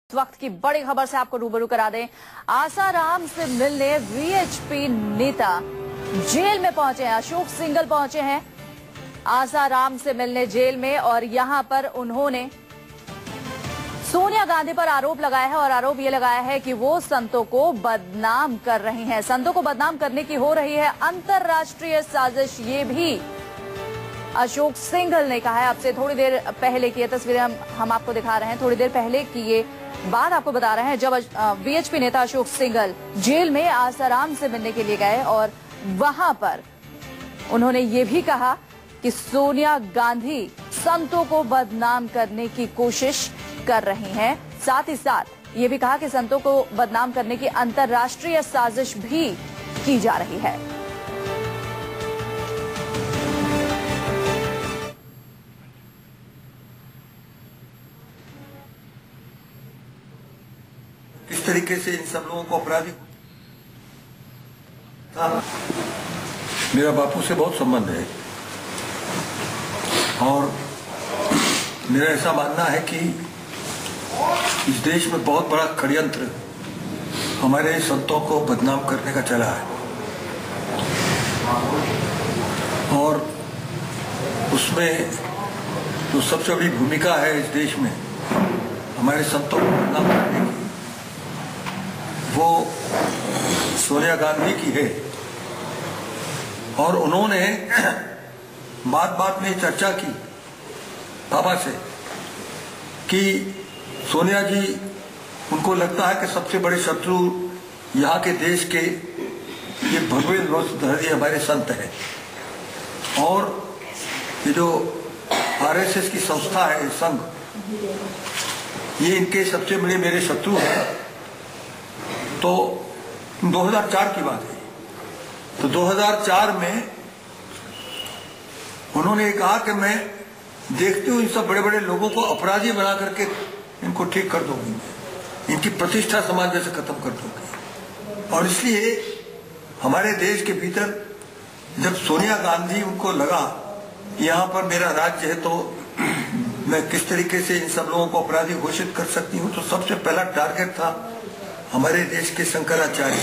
इस वक्त की बड़ी खबर से आपको रूबरू करा दें। आसाराम से मिलने वीएचपी नेता जेल में पहुंचे हैं। अशोक सिंघल पहुंचे हैं आसाराम से मिलने जेल में और यहां पर उन्होंने सोनिया गांधी पर आरोप लगाया है और आरोप ये लगाया है कि वो संतों को बदनाम कर रही हैं। संतों को बदनाम करने की हो रही है अंतर्राष्ट्रीय साजिश, ये भी अशोक सिंघल ने कहा है। अब से थोड़ी देर पहले की तस्वीरें हम आपको दिखा रहे हैं। थोड़ी देर पहले की ये बात आपको बता रहे हैं जब वीएचपी नेता अशोक सिंघल जेल में आसाराम से मिलने के लिए गए और वहां पर उन्होंने ये भी कहा कि सोनिया गांधी संतों को बदनाम करने की कोशिश कर रही हैं। साथ ही साथ ये भी कहा कि संतों को बदनाम करने की अंतर्राष्ट्रीय साजिश भी की जा रही है। इस तरीके से इन सब लोगों को अपराधी मेरा बापू से बहुत संबंध है और मेरा ऐसा मानना है कि इस देश में बहुत बड़ा षड्यंत्र हमारे संतों को बदनाम करने का चला है और उसमें जो सबसे बड़ी भूमिका है इस देश में हमारे संतों को बदनाम करने की, वो सोनिया गांधी की है। और उन्होंने बात बात में चर्चा की बाबा से कि सोनिया जी, उनको लगता है कि सबसे बड़े शत्रु यहाँ के देश के ये भगवे लोकधर्मी हमारे संत हैं और ये जो आरएसएस की संस्था है, संघ, ये इनके सबसे बड़े मेरे शत्रु हैं। तो 2004 की बात है। तो 2004 में उन्होंने कहा कि मैं देखती हूँ इन सब बड़े बड़े लोगों को अपराधी बना करके इनको ठीक कर दूंगी, इनकी प्रतिष्ठा समाज में से खत्म कर दूंगी। और इसलिए हमारे देश के भीतर जब सोनिया गांधी उनको लगा यहाँ पर मेरा राज्य है तो मैं किस तरीके से इन सब लोगों को अपराधी घोषित कर सकती हूँ, तो सबसे पहला टारगेट था हमारे देश के शंकराचार्य।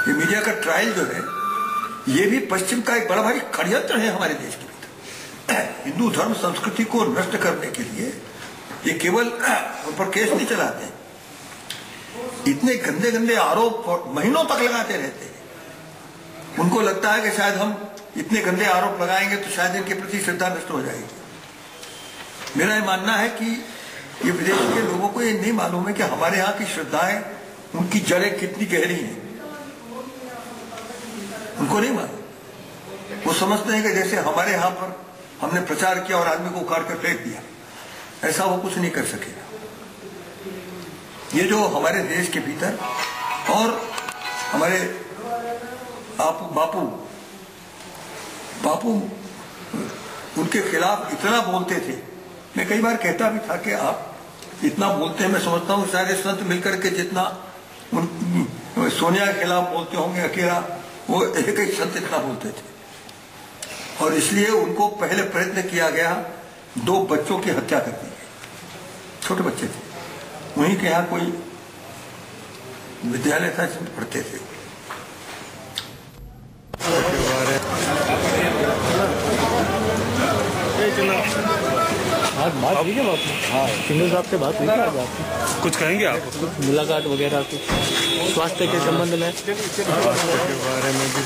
ये मीडिया का ट्रायल जो है ये भी पश्चिम का एक बड़ा भारी षड्यंत्र है हमारे देश के भीतर। हिंदू धर्म संस्कृति को नष्ट करने के लिए ये केवल उन पर केस नहीं चलाते, इतने गंदे गंदे आरोप महीनों तक लगाते रहते हैं। उनको लगता है कि शायद हम इतने गंदे आरोप लगाएंगे तो शायद इनके प्रति श्रद्धा नष्ट हो जाएगी। मेरा ये मानना है कि ये विदेश के लोगों को ये नहीं मालूम है कि हमारे यहाँ की श्रद्धाएं, उनकी जड़ें कितनी गहरी हैं, उनको नहीं मालूम। वो समझते हैं कि जैसे हमारे यहाँ पर हमने प्रचार किया और आदमी को उखाड़ कर फेंक दिया, ऐसा वो कुछ नहीं कर सकेगा। ये जो हमारे देश के भीतर और हमारे बापू उनके खिलाफ इतना बोलते थे। मैं कई बार कहता भी था कि आप इतना बोलते हैं, मैं समझता हूँ सारे संत मिलकर के जितना सोनिया के खिलाफ बोलते होंगे अकेला वो एक एक संत इतना बोलते थे। और इसलिए उनको पहले प्रयत्न किया गया 2 बच्चों की हत्या कर दी गई, छोटे बच्चे थे, वहीं के यहाँ कोई विद्यालय था जिसमें पढ़ते थे। बात हुई है, हाँ, सिंघल साहब से बात हुई है आपकी? कुछ कहेंगे आप? कुछ मुलाकात वगैरह कुछ स्वास्थ्य के संबंध में, स्वास्थ्य के बारे में भी?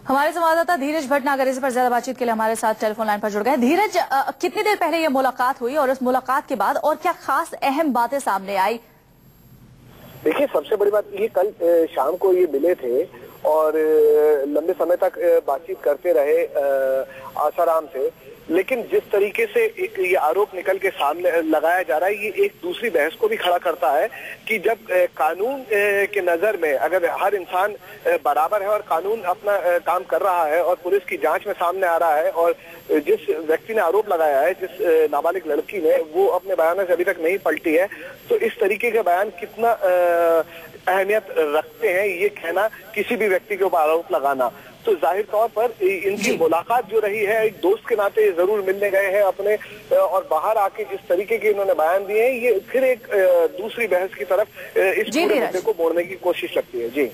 हमारे संवाददाता धीरज भटनागर इस पर ज्यादा बातचीत के लिए हमारे साथ टेलीफोन लाइन पर जुड़ गए। धीरज, कितनी देर पहले ये मुलाकात हुई और इस मुलाकात के बाद और क्या खास अहम बातें सामने आई? देखिए, सबसे बड़ी बात ये, कल शाम को ये मिले थे और लंबे समय तक बातचीत करते रहे आसाराम से, लेकिन जिस तरीके से एक ये आरोप निकल के सामने लगाया जा रहा है, ये एक दूसरी बहस को भी खड़ा करता है कि जब कानून के नजर में अगर हर इंसान बराबर है और कानून अपना काम कर रहा है और पुलिस की जांच में सामने आ रहा है और जिस व्यक्ति ने आरोप लगाया है, जिस नाबालिग लड़की ने, वो अपने बयानों से अभी तक नहीं पलटी है, तो इस तरीके के बयान कितना अहमियत रखते हैं ये कहना, किसी भी व्यक्ति के ऊपर आरोप लगाना। तो जाहिर तौर पर इनकी मुलाकात जो रही है, एक दोस्त के नाते जरूर मिलने गए हैं अपने, और बाहर आके जिस तरीके के इन्होंने बयान दिए हैं, ये फिर एक दूसरी बहस की तरफ इस पूरे मुद्दे को मोड़ने की कोशिश लगती है। जी।